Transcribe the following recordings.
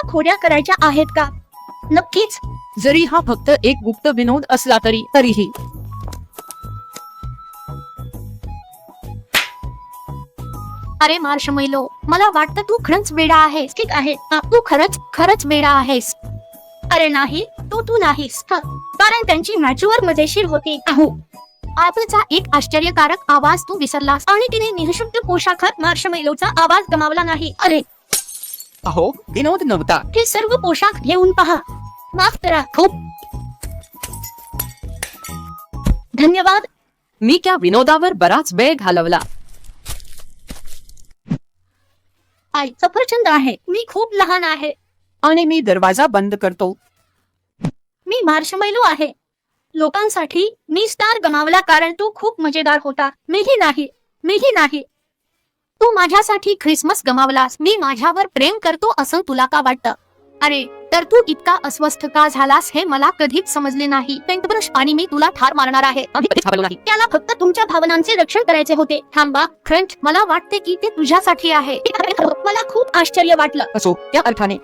तुम्हाला खोड्या करायच्या आहेत का? नक्कीच. जरी हा फक्त एक गुप्त विनोद असला तरीही अरे मार्शमेलो, मला वाटतं तू खरंच वेडा आहेस. ठीक आहे, तू खरंच वेडा आहेस. अरे नाही, तू नाहीस. कारण त्यांची मॅच्युअर मजेशीर होती. ॲपलचा एक आश्चर्यकारक आवाज तू विसरलास आणि तिने निःशब्द पोशाखात मार्शमेलोचा आवाज गमावला नाही. अरे अहो, विनोद नव्हता. हे सर्व पोशाख घेऊन पहा. माफ करा. खूप धन्यवाद. मी त्या विनोदावर बराच वेळ घालवला. आई सफरचंद आहे. मी खूप लहान आहे. आणि मी दरवाजा बंद करतो. मी मार्शमेलो आहे. लोकांसाठी मी स्टार गमावला कारण तू खूप मजेदार होता. मीही नाही. तू माझ्यासाठी ख्रिसमस गमावलास. मी माझ्यावर प्रेम करतो असं तुला का वाटतं? अरे तर तू इतका अस्वस्थ का झालास हे मला कधीच समजले नाही. पेंटब्रश आणि मी तुला ठार मारणार आहे. त्याला फक्त तुमच्या भावनांचे रक्षण करायचे होते. थांबा फ्रेंड, मला वाटते की ते तुझ्यासाठी आहे. मला खूप आश्चर्य वाटलं. असो, त्या अर्थाने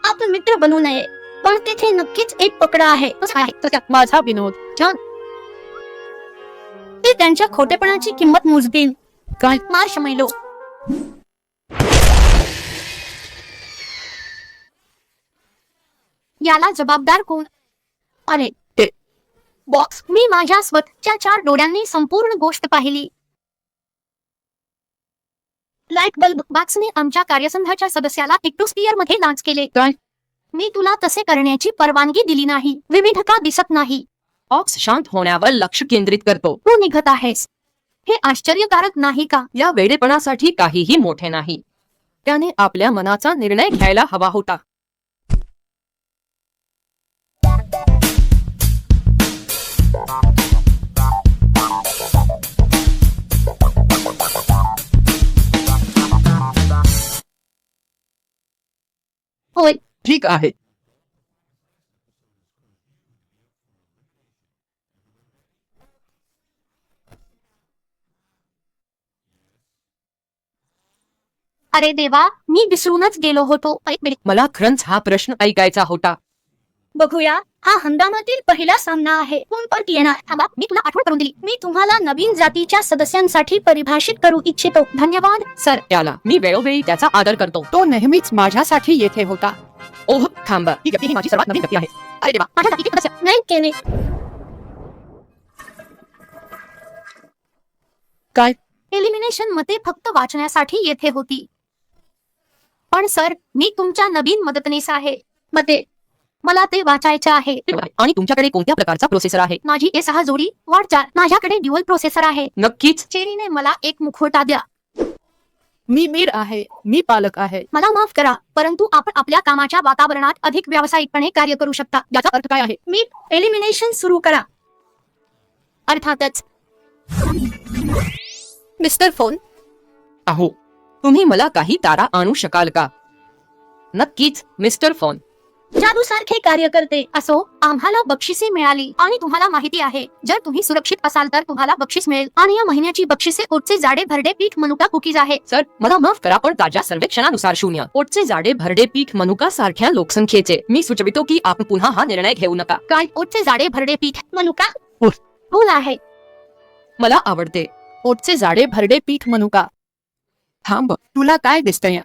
आपण मित्र बनू नये, पण तिथे नक्कीच एक पकडा आहे. माझा विनोद छान. ते त्यांच्या खोटेपणाची किंमत मोजतील. काय? मार्शमेलो, याला जबाबदार कोण? अरे बॉक्स, मी माझ्या स्वतःच्या 4 डोळ्यांनी संपूर्ण गोष्ट पाहिली. लाईट बल्ब बॉक्सने आमच्या कार्यसंघाच्या सदस्याला टेक्टोस्फियर मध्ये लांच केले. काय? मी तुला तसे करण्याची परवानगी दिली नाही. विविधता दिसत नाही. बॉक्स शांत होण्यावर लक्ष केंद्रित करतो. तू निघत आहेस. हे आश्चर्यकारक नाही का? या वेडेपणासाठी काहीही मोठे नाही. त्याने आपल्या मनाचा निर्णय घ्यायला हवा होता. होय. ठीक आहे. अरे देवा, मी विसरूनच गेलो होतो. मला खरंच हा प्रश्न ऐकायचा होता. बघूया, हा हंगामातील पहिला सामना आहे. कोण परत येणार? थांबा, मी तुला आठवण करून दिली. मी तुम्हाला नवीन जातीच्या सदस्यांसाठी परिभाषित करू इच्छितो. धन्यवाद सर. त्याला मी वेळोवेळी त्याचा आदर करतो. तो नेहमीच माझ्यासाठी येथे होता. ओह थांबा, ही व्यक्ती ही माझी सर्वात नवीन व्यक्ती आहे. अरे देवा, माझ्या जातीचे सदस्य नाही केले. काय? एलिमिनेशन मते फक्त वाचण्यासाठी येथे होती. पण सर, मी तुमच्या नवीन मदतनीस आहे. मला ते वाचायचे आहे. आणि तुमच्याकडे कोणत्या प्रकारचा प्रोसेसर आहे? माझी A6 जोडी वाढ 4. माझ्याकडे ड्युअल प्रोसेसर आहे. नक्कीच. चेरीने मला एक मुखवटा द्या. मी मीर आहे. मी पालक आहे. मला माफ करा, परंतु आपण आपल्या कामाच्या वातावरणात अधिक व्यावसायिकपणे कार्य करू शकता. याचा अर्थ काय आहे? मी एलिमिनेशन सुरू करा. अर्थातच. मिस्टर फोन, अहो, तुम्ही मला काही तारा आणू शकाल का? नक्कीच मिस्टर फोन. जादू सारखे कार्य करते. असो, आम्हाला बक्षिसे मिळाली आणि तुम्हाला माहिती आहे, जर तुम्ही सुरक्षित असाल तर तुम्हाला बक्षीस मिळेल. आणि या महिन्याची बक्षिसे ओटचे जाडे भरडे पीठ मनुका कुकीज आहे. सर, मला माफ करा, पण ताज्या सर्वेक्षणानुसार 0. ओटचे जाडे भरडे पीठ मनुका सारख्या लोकसंख्येचे. मी सुचवितो की आपण पुन्हा हा निर्णय घेऊ नका. काय? ओटचे जाडे भरडे पीठ मनुका? उफ. भूल आहे. मला आवडते ओटचे जाडे भरडे पीठ मनुका. थांब, तुला काय दिसतंय?